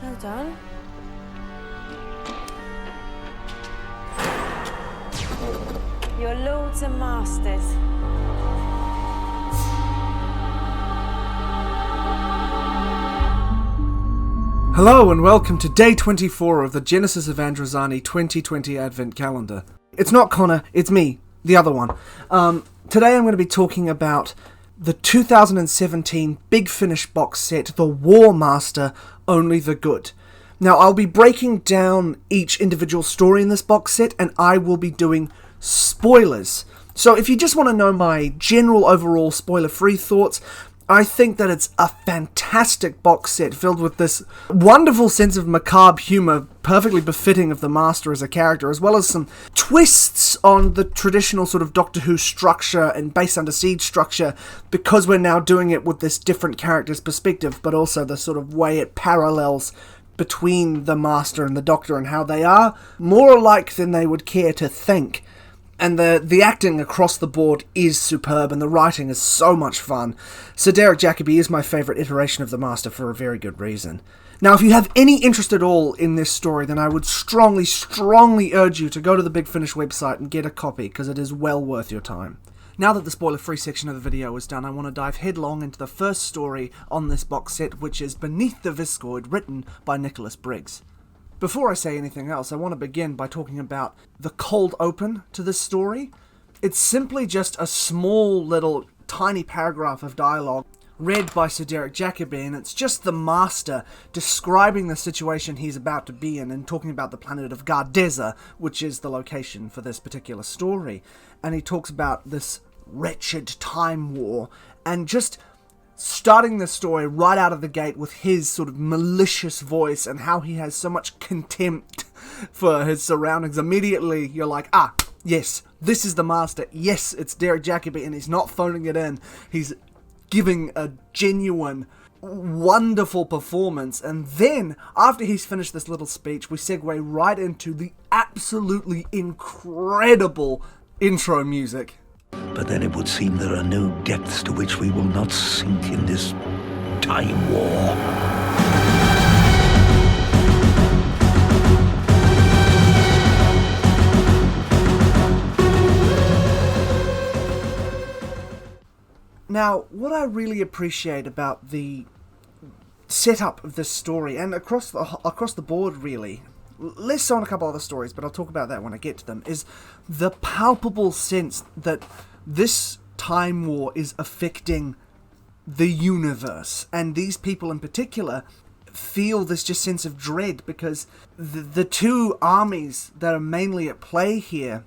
Well done. Your lords and masters. Hello and welcome to day 24 of the Genesis of Androzani 2020 Advent Calendar. It's not Connor, it's me, the other one. Today I'm going to be talking about the 2017 Big Finish box set, The War Master, Only the Good. Now I'll be breaking down each individual story in this box set and I will be doing spoilers. So if you just want to know my general overall spoiler-free thoughts, I think that it's a fantastic box set filled with this wonderful sense of macabre humour, perfectly befitting of the Master as a character, as well as some twists on the traditional sort of Doctor Who structure and Base Under Siege structure, because we're now doing it with this different character's perspective, but also the sort of way it parallels between the Master and the Doctor and how they are more alike than they would care to think. And the acting across the board is superb, and the writing is so much fun. Sir Derek Jacobi is my favourite iteration of the Master for a very good reason. Now, if you have any interest at all in this story, then I would strongly, strongly urge you to go to the Big Finish website and get a copy, because it is well worth your time. Now that the spoiler-free section of the video is done, I want to dive headlong into the first story on this box set, which is Beneath the Viscoid, written by Nicholas Briggs. Before I say anything else, I want to begin by talking about the cold open to this story. It's simply just a small little tiny paragraph of dialogue read by Sir Derek Jacobi, and it's just the Master describing the situation he's about to be in and talking about the planet of Gardeza, which is the location for this particular story. And he talks about this wretched time war and just starting the story right out of the gate with his sort of malicious voice and how he has so much contempt for his surroundings. Immediately you're like, yes, this is the Master. Yes, it's Derek Jacobi, and he's not phoning it in. He's giving a genuine, wonderful performance. And then, after he's finished this little speech, we segue right into the absolutely incredible intro music. But then it would seem there are no depths to which we will not sink in this time war. Now, what I really appreciate about the setup of this story, and across the board really, less so on a couple other stories, but I'll talk about that when I get to them, is the palpable sense that this time war is affecting the universe, and these people in particular feel this just sense of dread because the two armies that are mainly at play here,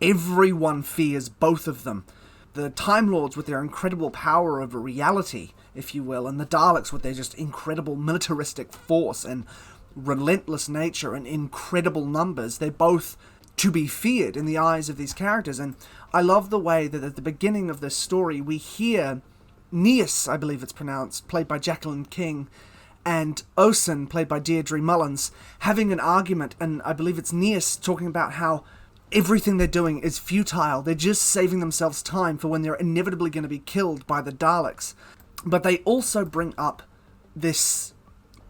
everyone fears both of them. The Time Lords with their incredible power over reality, if you will, and the Daleks with their just incredible militaristic force and relentless nature and incredible numbers. They're both to be feared in the eyes of these characters, and I love the way that at the beginning of this story we hear Neas, I believe it's pronounced, played by Jacqueline King, and Osen, played by Deirdre Mullins, having an argument, and I believe it's Neas talking about how everything they're doing is futile. They're just saving themselves time for when they're inevitably going to be killed by the Daleks. But they also bring up this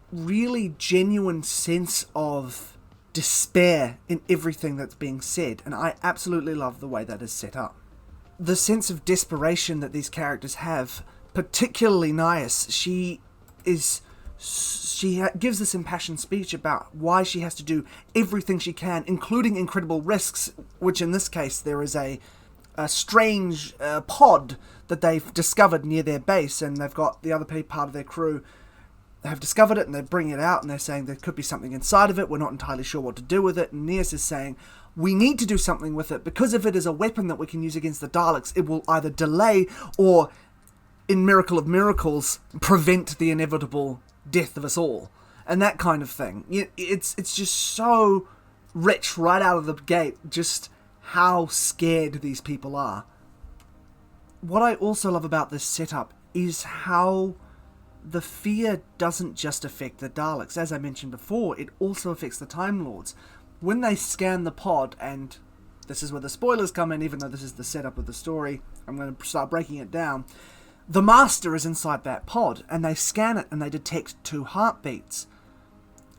really genuine sense of despair in everything that's being said, and I absolutely love the way that is set up. The sense of desperation that these characters have, particularly Nias, she gives this impassioned speech about why she has to do everything she can, including incredible risks, which in this case there is a strange pod that they've discovered near their base, and they've got the other part of their crew have discovered it, and they bring it out, and they're saying there could be something inside of it, we're not entirely sure what to do with it, and Neas is saying, we need to do something with it, because if it is a weapon that we can use against the Daleks, it will either delay, or, in Miracle of Miracles, prevent the inevitable death of us all, and that kind of thing. It's just so rich right out of the gate, just how scared these people are. What I also love about this setup is how the fear doesn't just affect the Daleks. As I mentioned before, it also affects the Time Lords. When they scan the pod, and this is where the spoilers come in, even though this is the setup of the story, I'm going to start breaking it down. The Master is inside that pod, and they scan it, and they detect 2 heartbeats.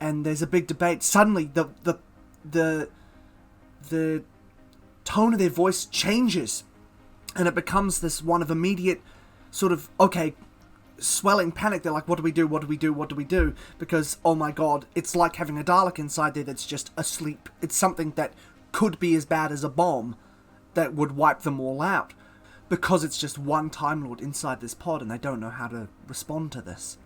and there's a big debate. Suddenly, the tone of their voice changes, and it becomes this one of immediate sort of, okay, swelling panic. They're like, what do we do? What do we do? What do we do? Because, oh my god, it's like having a Dalek inside there that's just asleep. It's something that could be as bad as a bomb that would wipe them all out. Because it's just one Time Lord inside this pod and they don't know how to respond to this.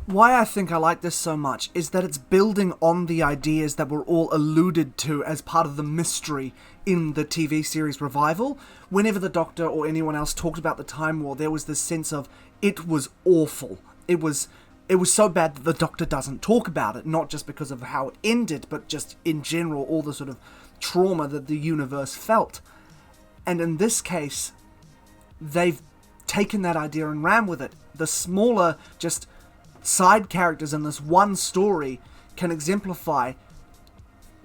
Why I think I like this so much is that it's building on the ideas that were all alluded to as part of the mystery in the TV series Revival. Whenever the Doctor or anyone else talked about the Time War, there was this sense of, it was awful. It was so bad that the Doctor doesn't talk about it, not just because of how it ended, but just in general, all the sort of trauma that the universe felt. And in this case, they've taken that idea and ran with it. The smaller, just side characters in this one story can exemplify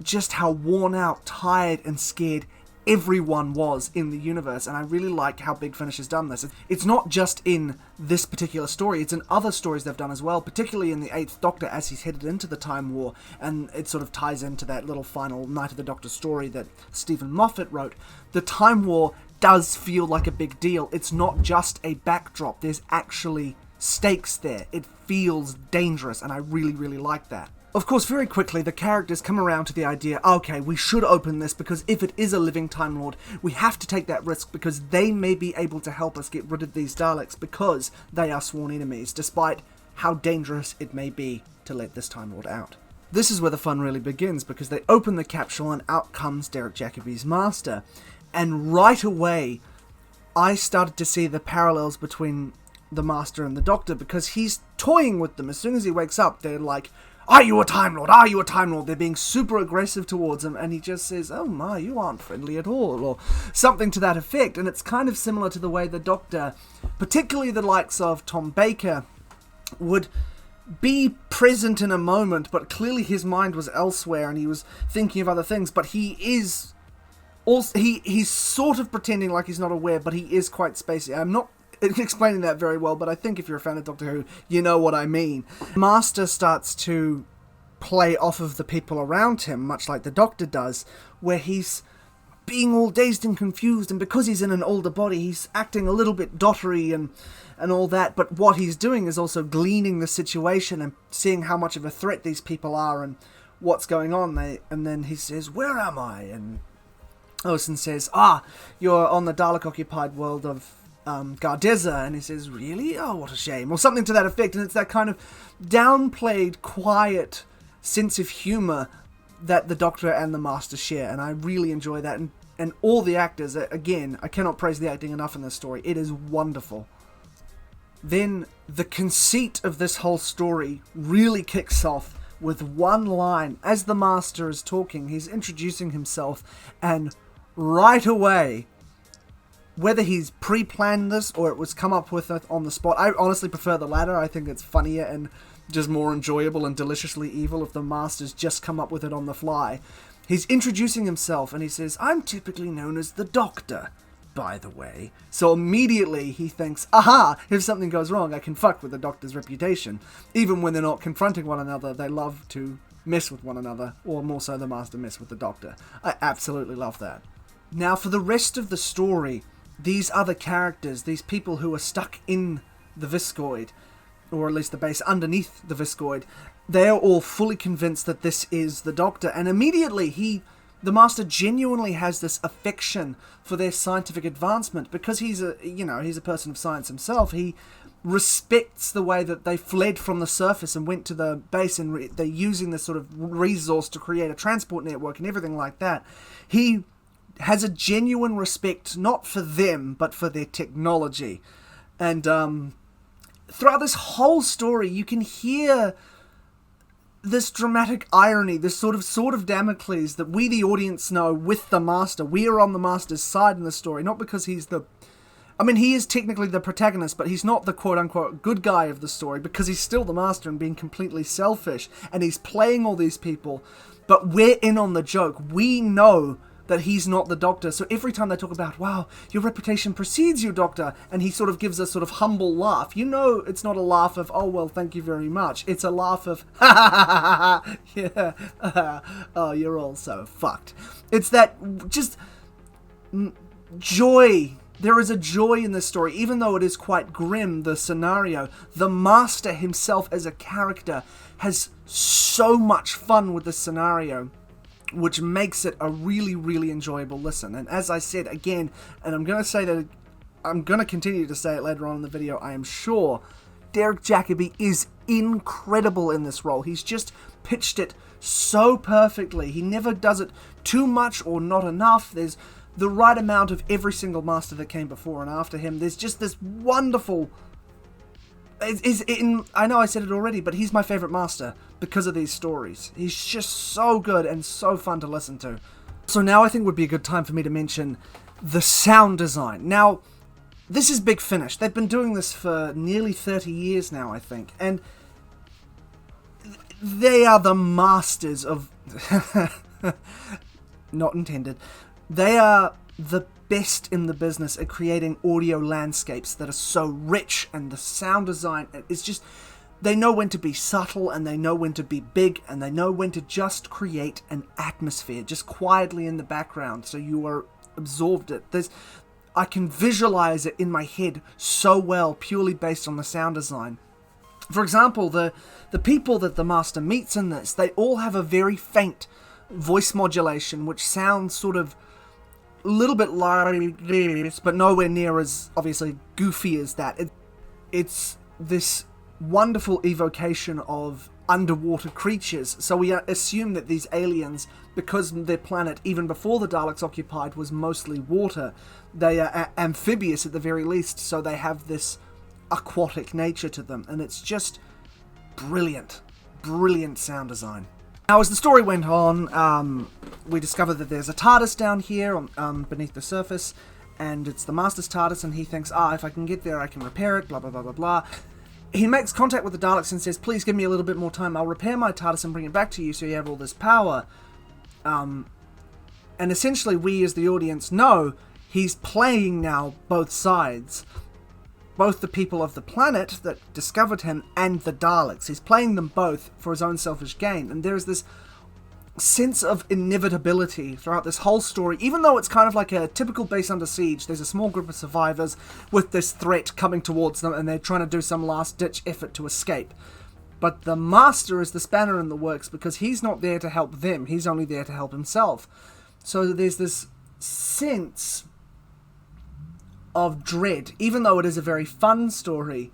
just how worn out, tired, and scared everyone was in the universe, and I really like how Big Finish has done this. It's not just in this particular story, it's in other stories they've done as well, particularly in the 8th Doctor as he's headed into the Time War, and it sort of ties into that little final Night of the Doctor story that Stephen Moffat wrote. The Time War does feel like a big deal. It's not just a backdrop, there's actually stakes there. It feels dangerous, and I really, really like that. Of course, very quickly, the characters come around to the idea, okay, we should open this because if it is a living Time Lord, we have to take that risk because they may be able to help us get rid of these Daleks because they are sworn enemies, despite how dangerous it may be to let this Time Lord out. This is where the fun really begins because they open the capsule and out comes Derek Jacobi's master. And right away, I started to see the parallels between the Master and the Doctor because he's toying with them. As soon as he wakes up, they're like, "Are you a Time Lord? Are you a Time Lord?" They're being super aggressive towards him, and he just says, "Oh my, you aren't friendly at all," or something to that effect. And it's kind of similar to the way the Doctor, particularly the likes of Tom Baker, would be present in a moment, but clearly his mind was elsewhere, and he was thinking of other things, but he is also, he's sort of pretending like he's not aware, but he is quite spacey. I'm not explaining that very well, but I think if you're a fan of Doctor Who, you know what I mean. Master starts to play off of the people around him, much like the Doctor does, where he's being all dazed and confused, and because he's in an older body, he's acting a little bit dottery and all that, but what he's doing is also gleaning the situation and seeing how much of a threat these people are and what's going on. And then he says, "Where am I?" And Osen says, "You're on the Dalek-occupied world of Gardeza," and he says, "Really? Oh, what a shame," or something to that effect. And it's that kind of downplayed, quiet sense of humour that the Doctor and the Master share, and I really enjoy that. And all the actors, again, I cannot praise the acting enough in this story. It is wonderful. Then the conceit of this whole story really kicks off with one line. As the Master is talking, he's introducing himself, and right away, whether he's pre-planned this or it was come up with it on the spot, I honestly prefer the latter. I think it's funnier and just more enjoyable and deliciously evil if the Master's just come up with it on the fly. He's introducing himself and he says, "I'm typically known as the Doctor, by the way." So immediately he thinks, aha, if something goes wrong, I can fuck with the Doctor's reputation. Even when they're not confronting one another, they love to mess with one another, or more so the Master mess with the Doctor. I absolutely love that. Now for the rest of the story, these other characters, these people who are stuck in the Viscoid, or at least the base underneath the Viscoid, they are all fully convinced that this is the Doctor, and immediately the Master genuinely has this affection for their scientific advancement because he's a person of science himself. He respects the way that they fled from the surface and went to the base, and they're using this sort of resource to create a transport network and everything like that. He has a genuine respect, not for them, but for their technology. And throughout this whole story, you can hear this dramatic irony, this sort of Sword of Damocles that we, the audience, know with the Master. We are on the Master's side in the story, not because he is technically the protagonist, but he's not the quote-unquote good guy of the story, because he's still the Master and being completely selfish, and he's playing all these people, but we're in on the joke. We know that he's not the Doctor. So every time they talk about, wow, your reputation precedes you, Doctor, and he sort of gives a sort of humble laugh, you know it's not a laugh of, oh, well, thank you very much. It's a laugh of, ha ha ha ha, yeah, oh, you're all so fucked. It's that just joy. There is a joy in this story, even though it is quite grim, the scenario. The Master himself as a character has so much fun with this scenario, which makes it a really, really enjoyable listen. And as I said again, and I'm going to say that, I'm going to continue to say it later on in the video, I am sure, Derek Jacobi is incredible in this role. He's just pitched it so perfectly. He never does it too much or not enough. There's the right amount of every single Master that came before and after him. There's just this wonderful... I know I said it already, but he's my favourite Master because of these stories. He's just so good and so fun to listen to. So now I think would be a good time for me to mention the sound design. Now, this is Big Finish. They've been doing this for nearly 30 years now, I think. And they are the masters of... Not intended. They are the best in the business at creating audio landscapes that are so rich, and the sound design is just... They know when to be subtle, and they know when to be big, and they know when to just create an atmosphere, just quietly in the background, so you are absorbed it. I can visualize it in my head so well, purely based on the sound design. For example, the people that the Master meets in this, they all have a very faint voice modulation, which sounds sort of a little bit like, but nowhere near as obviously goofy as that. It's this wonderful evocation of underwater creatures. So we assume that these aliens, because their planet, even before the Daleks occupied, was mostly water, they are amphibious at the very least, so they have this aquatic nature to them, and it's just brilliant sound design. Now, as the story went on, we discovered that there's a TARDIS down here beneath the surface, and it's the Master's TARDIS, and he thinks, if I can get there, I can repair it, blah, blah, blah, blah, blah. He makes contact with the Daleks and says, please give me a little bit more time, I'll repair my TARDIS and bring it back to you so you have all this power. And essentially, we as the audience know he's playing now both sides. Both the people of the planet that discovered him and the Daleks. He's playing them both for his own selfish gain. And there's this sense of inevitability throughout this whole story. Even though it's kind of like a typical base under siege, there's a small group of survivors with this threat coming towards them, and they're trying to do some last-ditch effort to escape. But the Master is the spanner in the works, because he's not there to help them. He's only there to help himself. So there's this sense of dread. Even though it is a very fun story,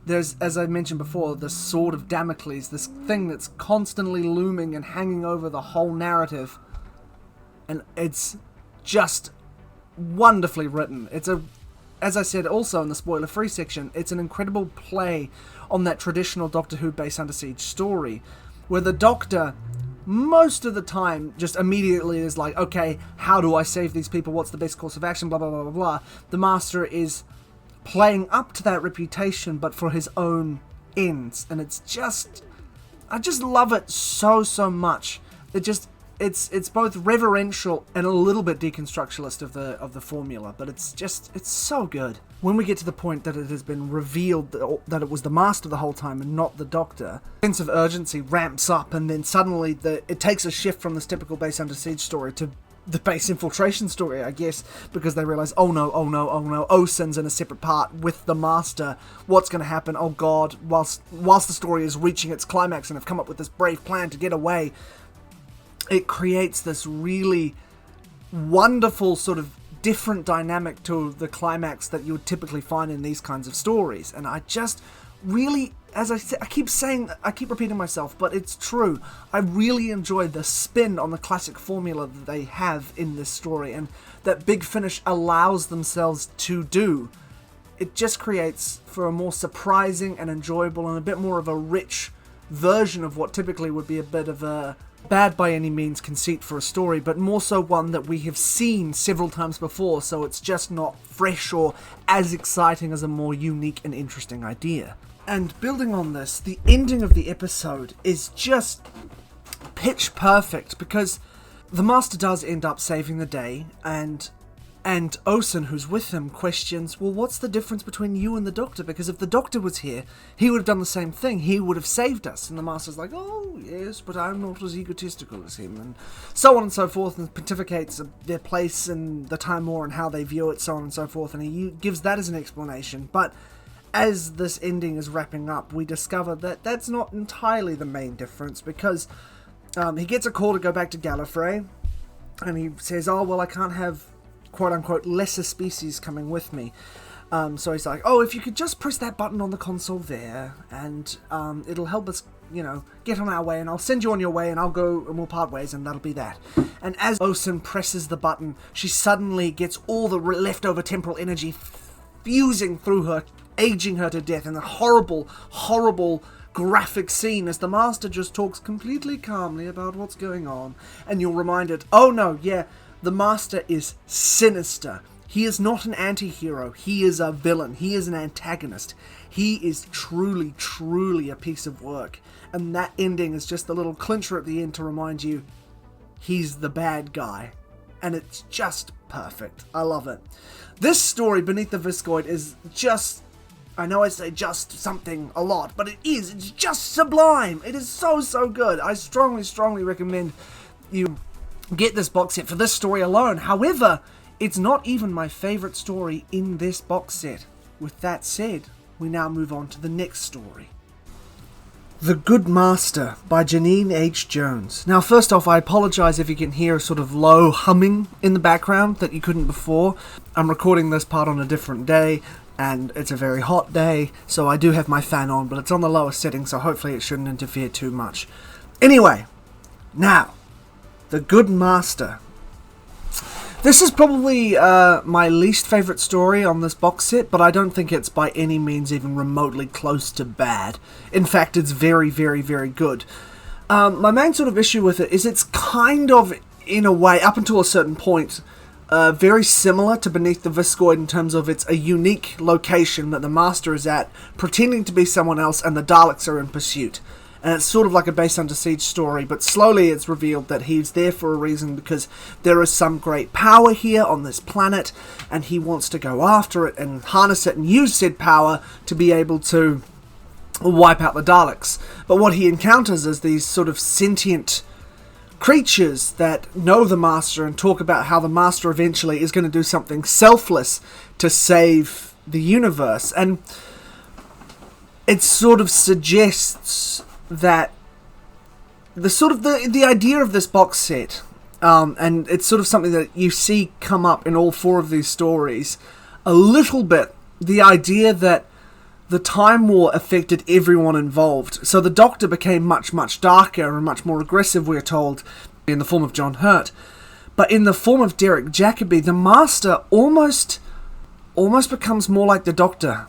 there's, as I mentioned before, the Sword of Damocles, this thing that's constantly looming and hanging over the whole narrative. And it's just wonderfully written. As I said also in the spoiler-free section, it's an incredible play on that traditional Doctor Who base under siege story, where the Doctor, most of the time, just immediately is like, okay, how do I save these people? What's the best course of action? Blah, blah, blah, blah, blah. The Master is playing up to that reputation, but for his own ends. And it's just... I just love it so, so much. It's both reverential and a little bit deconstructionist of the formula, but it's so good. When we get to the point that it has been revealed that it was the Master the whole time and not the Doctor, the sense of urgency ramps up, and then suddenly it takes a shift from this typical base under siege story to the base infiltration story, I guess, because they realise, oh no, Osin's in a separate part with the Master. What's going to happen? Oh god, whilst the story is reaching its climax and have come up with this brave plan to get away, it creates this really wonderful sort of different dynamic to the climax that you would typically find in these kinds of stories. And I just really, as I said, I keep repeating myself, but it's true. I really enjoy the spin on the classic formula that they have in this story, and that Big Finish allows themselves to do. It just creates for a more surprising and enjoyable and a bit more of a rich version of what typically would be a bit of a bad by any means conceit for a story, but more so one that we have seen several times before, so it's just not fresh or as exciting as a more unique and interesting idea. And building on this, the ending of the episode is just pitch perfect, because the Master does end up saving the day, and Osen, who's with him, questions, well, what's the difference between you and the Doctor? Because if the Doctor was here, he would have done the same thing. He would have saved us. And the Master's like, oh, yes, but I'm not as egotistical as him. And so on and so forth, and pontificates their place in the Time War and how they view it, so on and so forth. And he gives that as an explanation. But as this ending is wrapping up, we discover that that's not entirely the main difference, because he gets a call to go back to Gallifrey, and he says, oh, well, I can't have quote-unquote lesser species coming with me. So he's like, oh, if you could just press that button on the console there, and it'll help us, get on our way, and I'll send you on your way, and I'll go, and we'll part ways, and that'll be that. And as Osen presses the button, she suddenly gets all the leftover temporal energy fusing through her, aging her to death, in a horrible, horrible graphic scene as the Master just talks completely calmly about what's going on. And you're reminded, oh no, yeah, the Master is sinister. He is not an anti-hero. He is a villain. He is an antagonist. He is truly, truly a piece of work. And that ending is just the little clincher at the end to remind you he's the bad guy. And it's just perfect. I love it. This story, Beneath the Viscoid, is just... I know I say just something a lot, but it's just sublime. It is so, so good. I strongly, strongly recommend you get this box set for this story alone. However, it's not even my favourite story in this box set. With that said, we now move on to the next story. The Good Master by Janine H. Jones. Now, first off, I apologise if you can hear a sort of low humming in the background that you couldn't before. I'm recording this part on a different day, and it's a very hot day, so I do have my fan on, but it's on the lowest setting, so hopefully it shouldn't interfere too much. Anyway, now, The Good Master. This is probably my least favourite story on this box set, but I don't think it's by any means even remotely close to bad. In fact, it's very, very, very good. My main sort of issue with it is it's kind of, in a way, up until a certain point, very similar to Beneath the Viscoid in terms of it's a unique location that the Master is at, pretending to be someone else, and the Daleks are in pursuit. And it's sort of like a Base Under Siege story, but slowly it's revealed that he's there for a reason, because there is some great power here on this planet, and he wants to go after it and harness it and use said power to be able to wipe out the Daleks. But what he encounters is these sort of sentient creatures that know the Master and talk about how the Master eventually is going to do something selfless to save the universe. And it sort of suggests that the idea of this box set, and it's sort of something that you see come up in all four of these stories a little bit, the idea that the Time War affected everyone involved. So the Doctor became much, much darker and much more aggressive, we're told, in the form of John Hurt. But in the form of Derek Jacobi, the Master almost becomes more like the Doctor.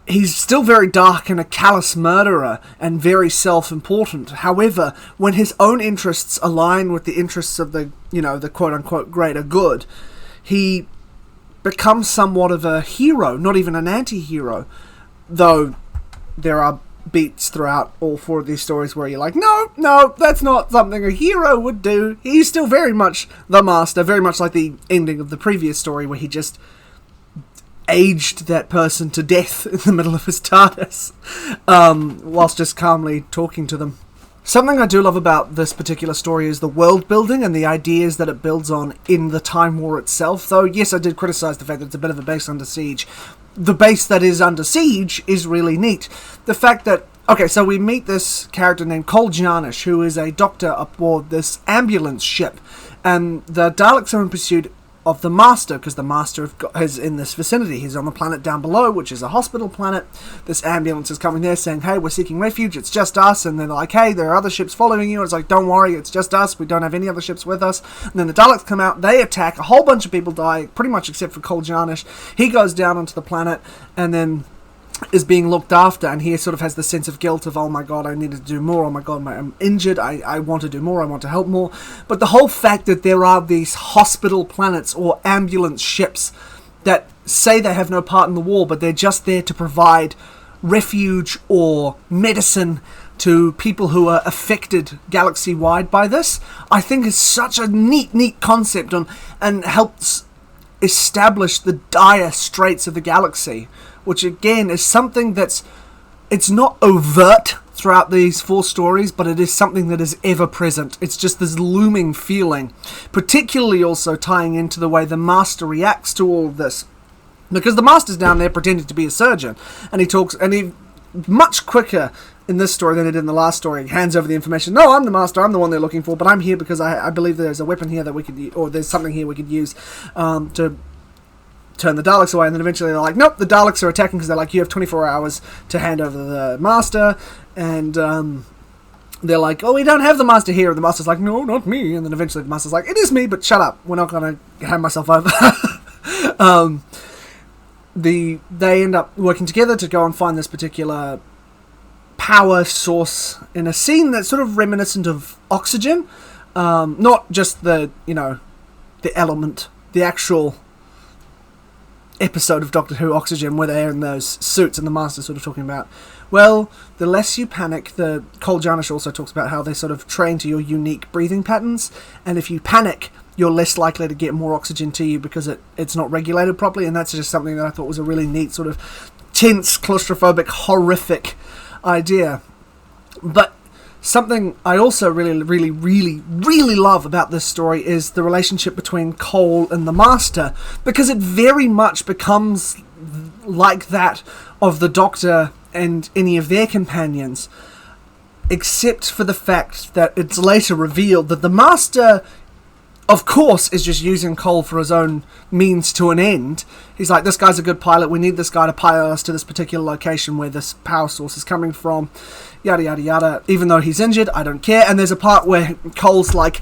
He's still very dark and a callous murderer and very self-important. However, when his own interests align with the interests of the quote-unquote greater good, he becomes somewhat of a hero, not even an anti-hero. Though there are beats throughout all four of these stories where you're like, no, that's not something a hero would do. He's still very much the Master, very much like the ending of the previous story where he just aged that person to death in the middle of his TARDIS, whilst just calmly talking to them. Something I do love about this particular story is the world building and the ideas that it builds on in the Time War itself, though yes, I did criticise the fact that it's a bit of a base under siege. The base that is under siege is really neat. The fact that, okay, so we meet this character named Cole Giannish, who is a doctor aboard this ambulance ship, and the Daleks are in pursuit of the Master, because the Master is in this vicinity. He's on the planet down below, which is a hospital planet. This ambulance is coming there saying, hey, we're seeking refuge, it's just us. And they're like, hey, there are other ships following you. And it's like, don't worry, it's just us, we don't have any other ships with us. And then the Daleks come out, they attack, a whole bunch of people die, pretty much except for Cole Giannish. He goes down onto the planet and then is being looked after, and he sort of has the sense of guilt of, oh my god, I need to do more, oh my god, I'm injured, I want to do more, I want to help more. But the whole fact that there are these hospital planets or ambulance ships that say they have no part in the war, but they're just there to provide refuge or medicine to people who are affected galaxy-wide by this, I think is such a neat concept and helps establish the dire straits of the galaxy, which again is something it's not overt throughout these 4 stories, but it is something that is ever present. It's just this looming feeling, particularly also tying into the way the Master reacts to all of this. Because the Master's down there pretending to be a surgeon, and he much quicker in this story than it did in the last story, hands over the information. No, I'm the Master, I'm the one they're looking for, but I'm here because I believe there's a weapon here that we could, or there's something here we could use to turn the Daleks away. And then eventually they're like, nope, the Daleks are attacking, because they're like, you have 24 hours to hand over the Master, and they're like, oh, we don't have the Master here, and the Master's like, no, not me, and then eventually the Master's like, it is me, but shut up, we're not going to hand myself over. They end up working together to go and find this particular power source in a scene that's sort of reminiscent of Oxygen, not just the element, the actual episode of Doctor Who Oxygen where they're in those suits and the Master's sort of talking about, well, the less you panic. The Cole Jarnish also talks about how they sort of train to your unique breathing patterns, and if you panic, you're less likely to get more oxygen to you because it's not regulated properly. And that's just something that I thought was a really neat sort of tense, claustrophobic, horrific idea. But something I also really love about this story is the relationship between Cole and the Master, because it very much becomes like that of the Doctor and any of their companions, except for the fact that it's later revealed that the Master, of course, is just using Cole for his own means to an end. He's like, this guy's a good pilot, we need this guy to pilot us to this particular location where this power source is coming from, yada yada yada. Even though he's injured, I don't care. And there's a part where Cole's like,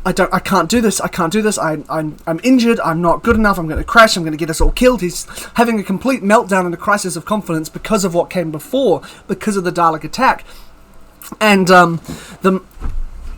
I can't do this, I'm injured, I'm not good enough, I'm going to crash, I'm going to get us all killed. He's having a complete meltdown and a crisis of confidence because of what came before, because of the Dalek attack. And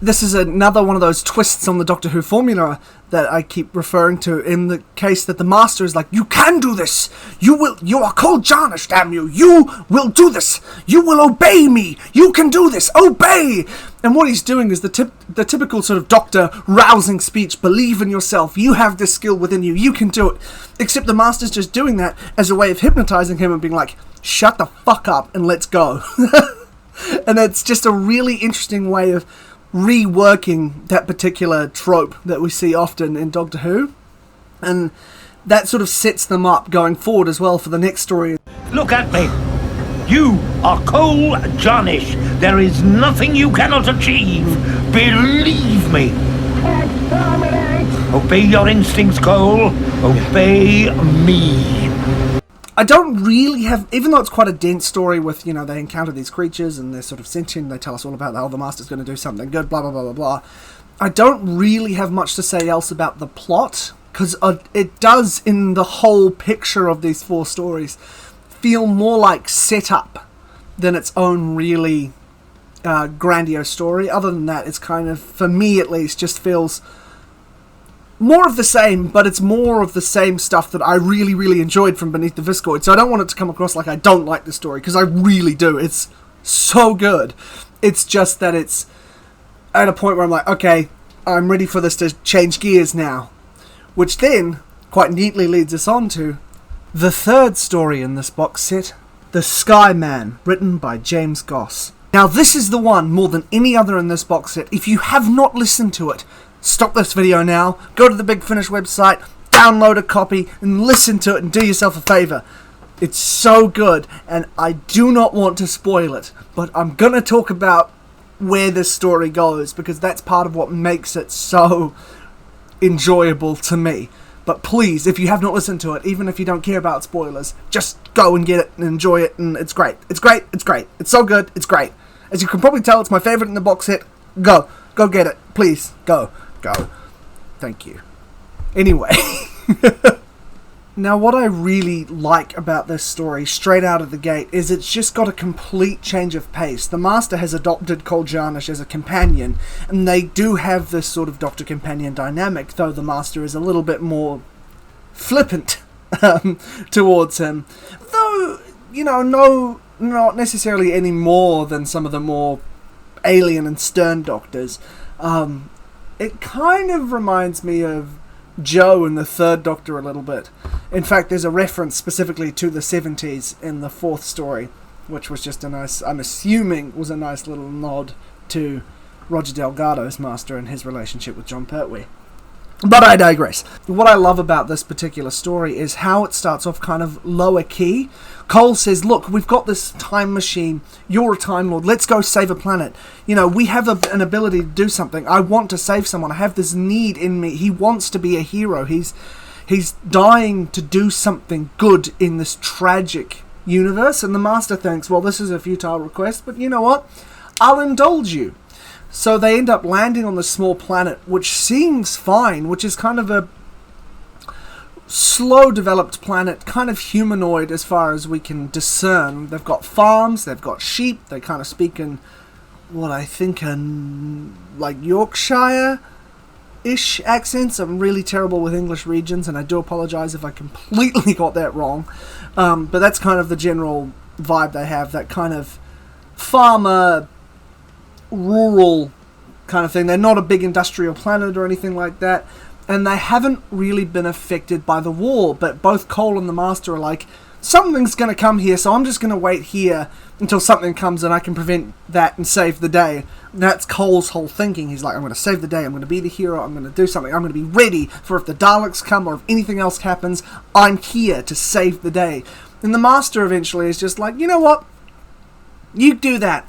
this is another one of those twists on the Doctor Who formula that I keep referring to, in the case that the Master is like, you can do this, you are called Jarnish, damn you, you will do this, you will obey me, you can do this, obey. And what he's doing is the typical sort of Doctor rousing speech, believe in yourself, you have this skill within you, you can do it. Except the Master's just doing that as a way of hypnotizing him and being like, shut the fuck up and let's go. And it's just a really interesting way of reworking that particular trope that we see often in Doctor Who, and that sort of sets them up going forward as well for the next story. Look at me. You are Cole Jarnish. There is nothing you cannot achieve. Believe me. Obey your instincts, Cole. Obey me. I don't really have, even though it's quite a dense story with, they encounter these creatures and they're sort of sentient, they tell us all about how the Master's going to do something good, blah, blah, blah, blah, blah. I don't really have much to say else about the plot, because it does, in the whole picture of these 4 stories, feel more like setup than its own really grandiose story. Other than that, it's kind of, for me at least, just feels more of the same, but it's more of the same stuff that I really enjoyed from Beneath the Viscoid. So I don't want it to come across like I don't like the story, because I really do. It's so good. It's just that it's at a point where I'm like, okay, I'm ready for this to change gears now. Which then quite neatly leads us on to the 3rd story in this box set, The Sky Man, written by James Goss. Now this is the one, more than any other in this box set, if you have not listened to it, stop this video now, go to the Big Finish website, download a copy, and listen to it and do yourself a favour. It's so good, and I do not want to spoil it, but I'm going to talk about where this story goes, because that's part of what makes it so enjoyable to me. But please, if you have not listened to it, even if you don't care about spoilers, just go and get it and enjoy it, and it's great. It's great, it's great. It's so good, it's great. As you can probably tell, it's my favourite in the box set. Go get it, please, go. Thank you. Anyway, now what I really like about this story straight out of the gate is it's just got a complete change of pace. The Master has adopted Cole Jarnish as a companion, and they do have this sort of Doctor-companion dynamic, though the Master is a little bit more flippant towards him. Though, no not necessarily any more than some of the more alien and stern doctors. It kind of reminds me of Joe in the Third Doctor a little bit. In fact, there's a reference specifically to the 70s in the fourth story, which was just a nice, I'm assuming, was a nice little nod to Roger Delgado's master and his relationship with John Pertwee. But I digress. What I love about this particular story is how it starts off kind of lower key. Cole says, look, we've got this time machine. You're a Time Lord. Let's go save a planet. You know, we have an ability to do something. I want to save someone. I have this need in me. He wants to be a hero. He's dying to do something good in this tragic universe. And the Master thinks, well, this is a futile request, but you know what? I'll indulge you. So they end up landing on this small planet, which seems fine, which is kind of a slow developed planet, kind of humanoid as far as we can discern. They've got farms, they've got sheep, they kind of speak in what I think are like Yorkshire-ish accents. I'm really terrible with English regions, and I do apologise if I completely got that wrong. But that's kind of the general vibe they have, that kind of farmer, rural kind of thing. They're not a big industrial planet or anything like that, and they haven't really been affected by the war, but both Cole and the Master are like, something's going to come here, so I'm just going to wait here until something comes and I can prevent that and save the day. And that's Cole's whole thinking. He's like, I'm going to save the day, I'm going to be the hero, I'm going to do something, I'm going to be ready for if the Daleks come or if anything else happens, I'm here to save the day. And the Master eventually is just like, you know what, you do that.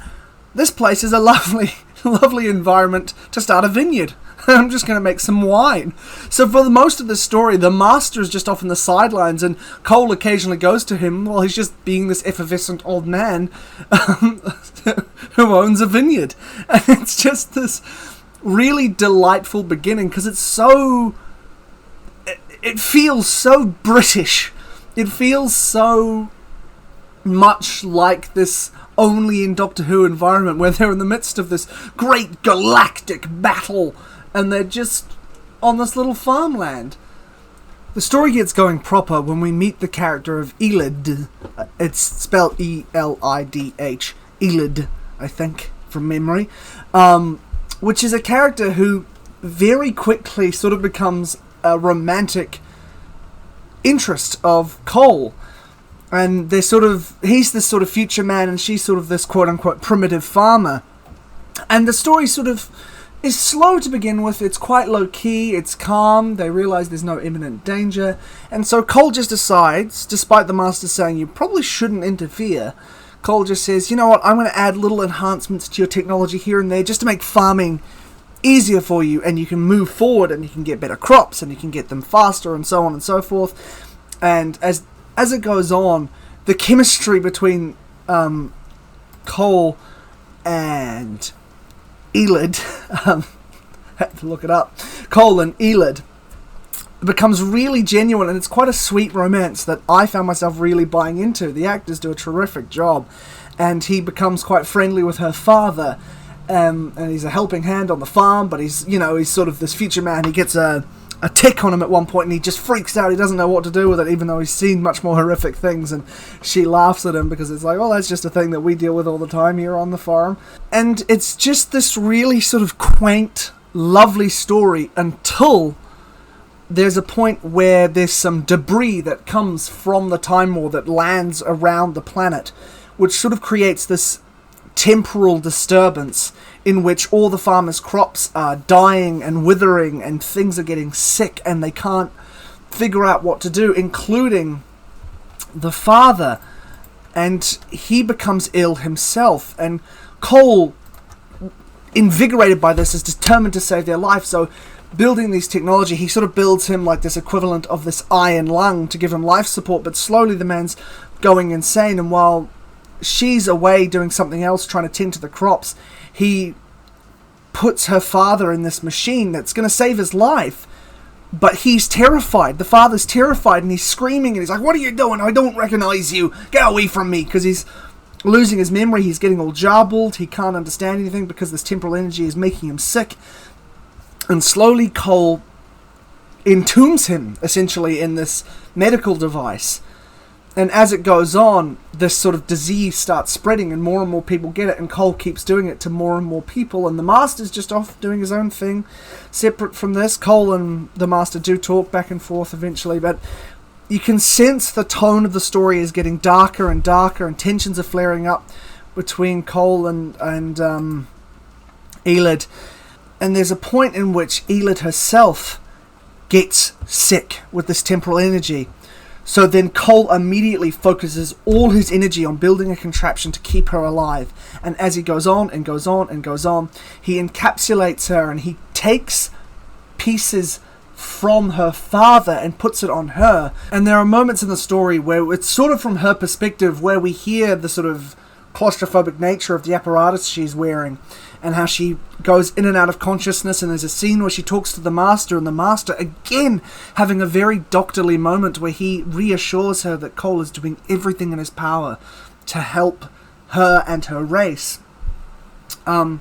This place is a lovely, lovely environment to start a vineyard. I'm just going to make some wine. So for the most of the story, the Master is just off in the sidelines, and Cole occasionally goes to him while he's just being this effervescent old man who owns a vineyard. And it's just this really delightful beginning, because it's so... It feels so British. It feels so much like this only in Doctor Who environment, where they're in the midst of this great galactic battle and they're just on this little farmland. The story gets going proper when we meet the character of Elid. It's spelled E-L-I-D-H. Elid, I think, from memory. Which is a character who very quickly sort of becomes a romantic interest of Cole. And they're sort of, he's this sort of future man and she's sort of this quote-unquote primitive farmer. And the story sort of is slow to begin with. It's quite low-key, it's calm, they realise there's no imminent danger. And so Cole just decides, despite the Master saying you probably shouldn't interfere, Cole just says, you know what, I'm going to add little enhancements to your technology here and there just to make farming easier for you, and you can move forward and you can get better crops and you can get them faster and so on and so forth. And as it goes on, the chemistry between Cole and Elid, had to look it up, Cole and Elid, becomes really genuine, and it's quite a sweet romance that I found myself really buying into. The actors do a terrific job, and he becomes quite friendly with her father, and he's a helping hand on the farm, but he's sort of this future man. He gets a tick on him at one point and he just freaks out. He doesn't know what to do with it, even though he's seen much more horrific things, and she laughs at him because it's like, well, that's just a thing that we deal with all the time here on the farm. And it's just this really sort of quaint, lovely story until there's a point where there's some debris that comes from the Time War that lands around the planet, which sort of creates this temporal disturbance in which all the farmers' crops are dying and withering and things are getting sick and they can't figure out what to do, including the father. And he becomes ill himself, and Cole, invigorated by this, is determined to save their life. So building these technology, he sort of builds him like this equivalent of this iron lung to give him life support, but slowly the man's going insane, and while she's away doing something else, trying to tend to the crops, he puts her father in this machine that's going to save his life. But he's terrified. The father's terrified, and he's screaming, and he's like, what are you doing? I don't recognize you. Get away from me. Because he's losing his memory. He's getting all jarbled. He can't understand anything because this temporal energy is making him sick. And slowly Cole entombs him, essentially, in this medical device. And as it goes on, this sort of disease starts spreading and more people get it, and Cole keeps doing it to more and more people, and the Master's just off doing his own thing separate from this. Cole and the Master do talk back and forth eventually, but you can sense the tone of the story is getting darker and darker, and tensions are flaring up between Cole and Elid. And there's a point in which Elid herself gets sick with this temporal energy. So then Cole immediately focuses all his energy on building a contraption to keep her alive. And as he goes on and goes on and goes on, he encapsulates her, and he takes pieces from her father and puts it on her. And there are moments in the story where it's sort of from her perspective, where we hear the sort of claustrophobic nature of the apparatus she's wearing, and how she goes in and out of consciousness. And there's a scene where she talks to the Master, and the Master again having a very doctorly moment where he reassures her that Cole is doing everything in his power to help her and her race. And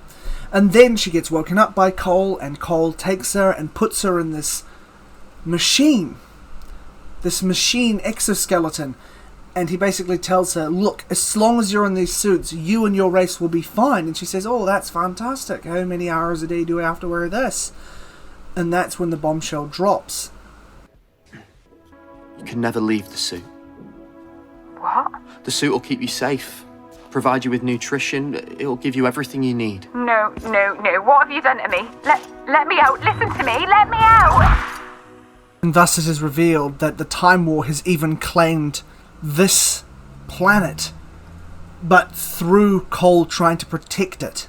then she gets woken up by Cole, and Cole takes her and puts her in this machine exoskeleton. And he basically tells her, look, as long as you're in these suits, you and your race will be fine. And she says, oh, that's fantastic. How many hours a day do I have to wear this? And that's when the bombshell drops. You can never leave the suit. What? The suit will keep you safe, provide you with nutrition, it'll give you everything you need. No. What have you done to me? Let me out. Listen to me. Let me out. And thus it is revealed that the Time War has even claimed this planet, but through Cole trying to protect it,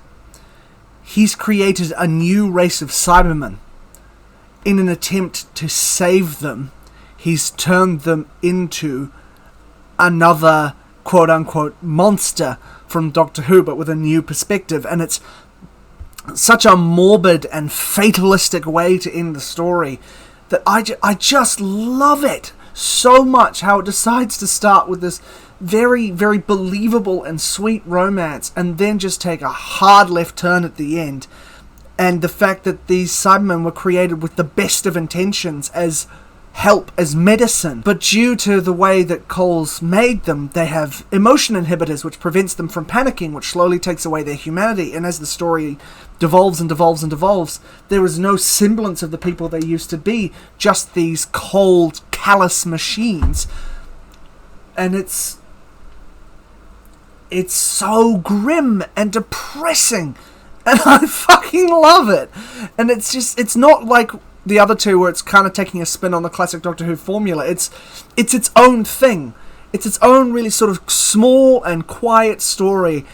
he's created a new race of Cybermen. In an attempt to save them, he's turned them into another quote-unquote monster from Doctor Who, but with a new perspective. And it's such a morbid and fatalistic way to end the story that I just love it so much, how it decides to start with this very, very believable and sweet romance, and then just take a hard left turn at the end. And the fact that these Cybermen were created with the best of intentions as help, as medicine, but due to the way that Cole's made them, they have emotion inhibitors, which prevents them from panicking, which slowly takes away their humanity. And as the story devolves and devolves and devolves, there is no semblance of the people they used to be, just these cold, callous machines. And it's so grim and depressing, and I fucking love it. And it's not like the other two where it's kind of taking a spin on the classic Doctor Who formula. It's its own thing. It's its own really sort of small and quiet story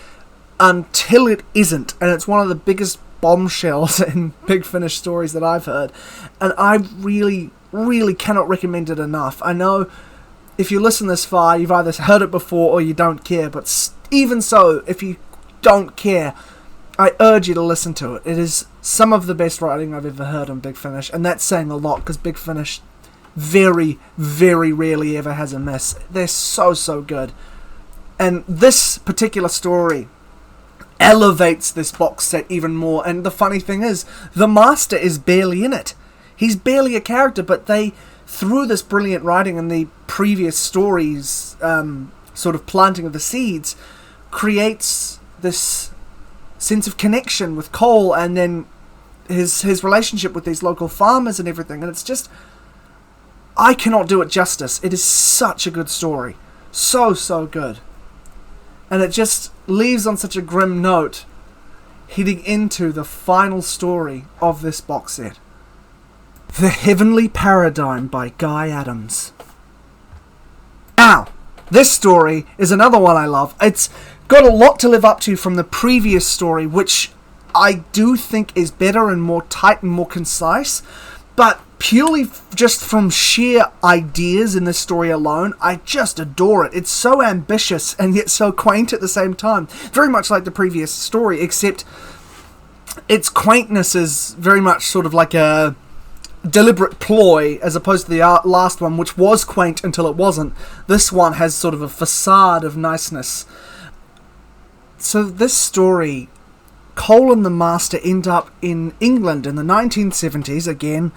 until it isn't. And it's one of the biggest bombshells in Big Finish stories that I've heard. And I really, really cannot recommend it enough. I know if you listen this far, you've either heard it before or you don't care. But even so, if you don't care, I urge you to listen to it. It is some of the best writing I've ever heard on Big Finish, and that's saying a lot, because Big Finish very, very rarely ever has a miss. They're so good. And this particular story elevates this box set even more. And the funny thing is, the Master is barely in it. He's barely a character, but they, through this brilliant writing and the previous stories, sort of planting of the seeds, creates this sense of connection with Cole, and then his relationship with these local farmers and everything. And it's just, I cannot do it justice. It is such a good story. So good. And it just leaves on such a grim note, heading into the final story of this box set. The Heavenly Paradigm by Guy Adams. Now, this story is another one I love. It's got a lot to live up to from the previous story, which I do think is better and more tight and more concise, but purely just from sheer ideas in this story alone, I just adore it. It's so ambitious and yet so quaint at the same time. Very much like the previous story, except its quaintness is very much sort of like a deliberate ploy, as opposed to the last one, which was quaint until it wasn't. This one has sort of a facade of niceness. So this story, Cole and the Master end up in England in the 1970s, again,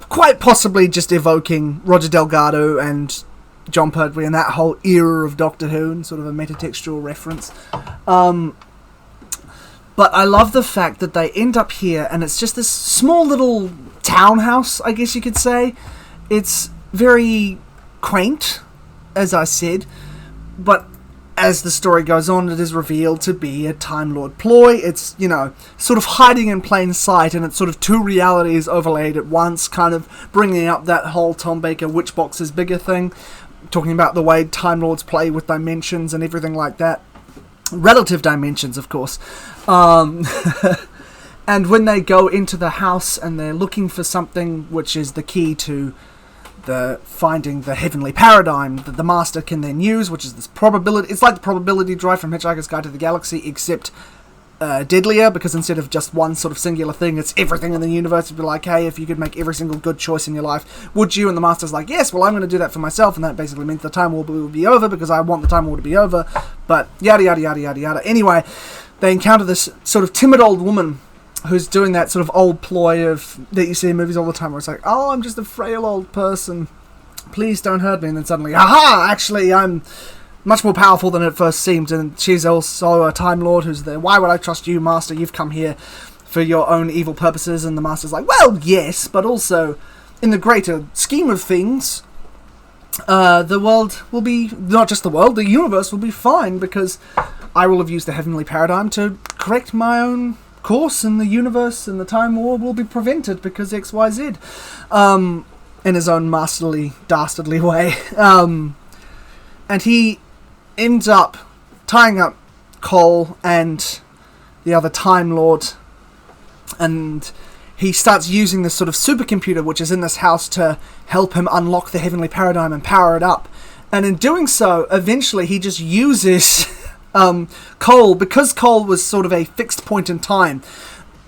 quite possibly just evoking Roger Delgado and John Pertwee and that whole era of Doctor Who, and sort of a metatextual reference. But I love the fact that they end up here, and it's just this small little townhouse, I guess you could say. It's very quaint, as I said, but as the story goes on, it is revealed to be a Time Lord ploy. It's, sort of hiding in plain sight, and it's sort of two realities overlaid at once, kind of bringing up that whole Tom Baker Witch Box is Bigger thing, talking about the way Time Lords play with dimensions and everything like that. Relative dimensions, of course. And when they go into the house and they're looking for something which is the key to finding the heavenly paradigm that the Master can then use, which is this probability. It's like the probability drive from Hitchhiker's Guide to the Galaxy, except deadlier, because instead of just one sort of singular thing, it's everything in the universe. It'd be like, hey, if you could make every single good choice in your life, would you? And the Master's like, yes, well, I'm going to do that for myself, and that basically means the Time War will be over, because I want the Time War to be over, but yada yada yada yada yada. Anyway, they encounter this sort of timid old woman who's doing that sort of old ploy that you see in movies all the time, where it's like, oh, I'm just a frail old person, please don't hurt me, and then suddenly, aha, actually, I'm much more powerful than it first seemed, and she's also a Time Lord who's there. Why would I trust you, Master? You've come here for your own evil purposes. And the Master's like, well, yes, but also, in the greater scheme of things, the world will be, not just the world, the universe will be fine, because I will have used the heavenly paradigm to correct my own course, and the universe and the Time War will be prevented because XYZ, in his own masterly, dastardly way. And he ends up tying up Cole and the other Time Lord, and he starts using this sort of supercomputer which is in this house to help him unlock the heavenly paradigm and power it up. And in doing so, eventually he just uses Cole, because Cole was sort of a fixed point in time.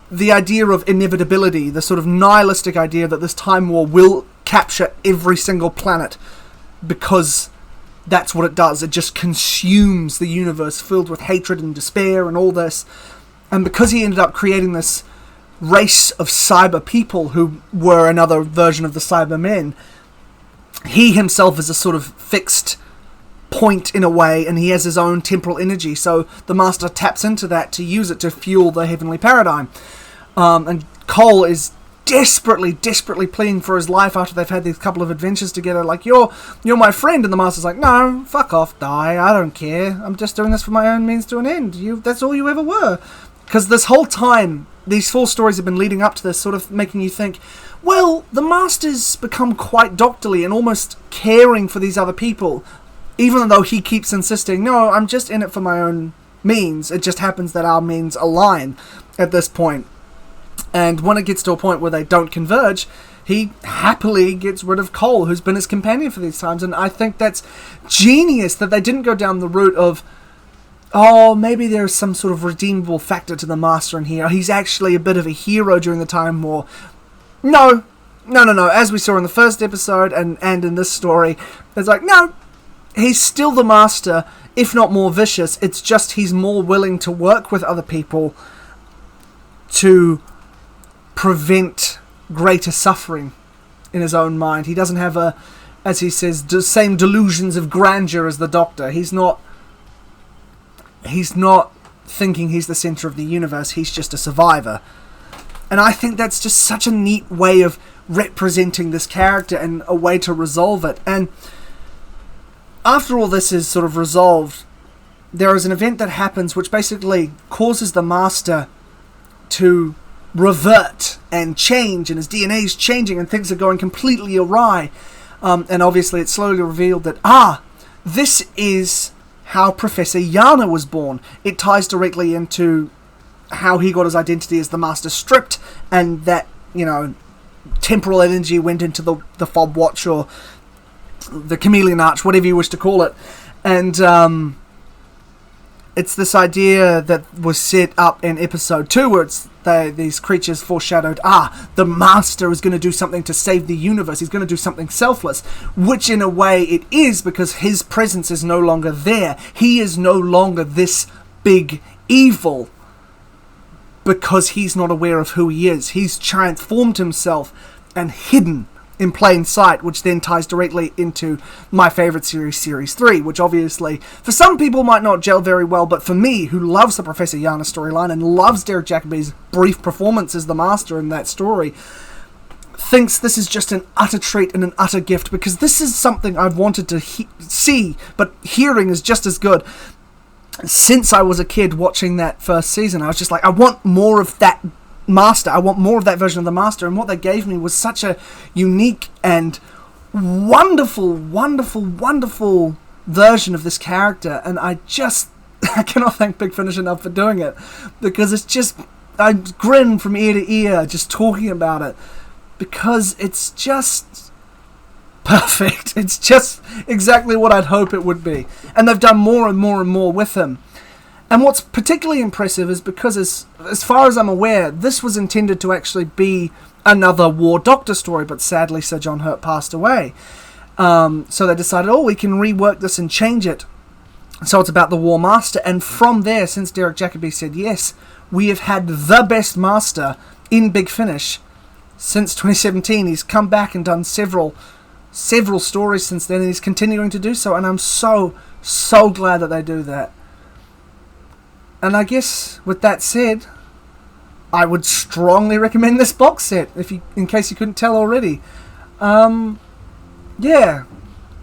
The idea of inevitability, the sort of nihilistic idea that this Time War will capture every single planet, because that's what it does. It just consumes the universe, filled with hatred and despair and all this. And because he ended up creating this race of cyber people who were another version of the Cybermen, he himself is a sort of fixed point in a way, and he has his own temporal energy, so the Master taps into that to use it to fuel the heavenly paradigm. And Cole is desperately pleading for his life after they've had these couple of adventures together, like, you're my friend, and the Master's like, no, fuck off, die, I don't care, I'm just doing this for my own means to an end, that's all you ever were. Because this whole time, these 4 stories have been leading up to this, sort of making you think, well, the Master's become quite doctorly and almost caring for these other people, even though he keeps insisting, no, I'm just in it for my own means. It just happens that our means align at this point. And when it gets to a point where they don't converge, he happily gets rid of Cole, who's been his companion for these times. And I think that's genius that they didn't go down the route of, oh, maybe there's some sort of redeemable factor to the Master in here. He's actually a bit of a hero during the Time War. No. As we saw in the first episode and in this story, it's like, no, he's still the Master, if not more vicious. It's just he's more willing to work with other people to prevent greater suffering in his own mind. He doesn't have as he says, the same delusions of grandeur as the Doctor. He's not thinking he's the center of the universe. He's just a survivor. And I think that's just such a neat way of representing this character and a way to resolve it. And after all this is sort of resolved, there is an event that happens which basically causes the Master to revert and change, and his DNA is changing and things are going completely awry. And obviously it's slowly revealed that, this is how Professor Yana was born. It ties directly into how he got his identity as the Master stripped, and that, temporal energy went into the Fob Watch, or the Chameleon Arch, whatever you wish to call it. And it's this idea that was set up in episode 2, where these creatures foreshadowed, the Master is going to do something to save the universe, he's going to do something selfless, which in a way it is, because his presence is no longer there. He is no longer this big evil, because he's not aware of who he is. He's transformed himself and hidden in plain sight, which then ties directly into my favourite series, Series 3, which obviously, for some people might not gel very well, but for me, who loves the Professor Yana storyline and loves Derek Jacobi's brief performance as the Master in that story, thinks this is just an utter treat and an utter gift, because this is something I've wanted to see, but hearing is just as good. Since I was a kid watching that first season, I was just like, I want more of that Master. I want more of that version of the Master, and what they gave me was such a unique and wonderful version of this character, and I cannot thank Big Finish enough for doing it, because it's just, I grin from ear to ear just talking about it, because it's just perfect. It's just exactly what I'd hope it would be, and they've done more and more and more with him. And what's particularly impressive is because, as far as I'm aware, this was intended to actually be another War Doctor story, but sadly Sir John Hurt passed away. So they decided, we can rework this and change it. So it's about the War Master, and from there, since Derek Jacobi said yes, we have had the best Master in Big Finish since 2017. He's come back and done several stories since then, and he's continuing to do so, and I'm so glad that they do that. And I guess, with that said, I would strongly recommend this box set, in case you couldn't tell already. Yeah.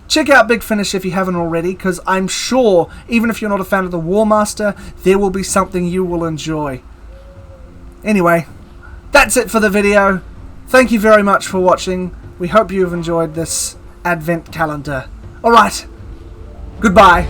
Check out Big Finish if you haven't already, because I'm sure, even if you're not a fan of the War Master, there will be something you will enjoy. Anyway, that's it for the video. Thank you very much for watching. We hope you've enjoyed this Advent calendar. Alright, goodbye.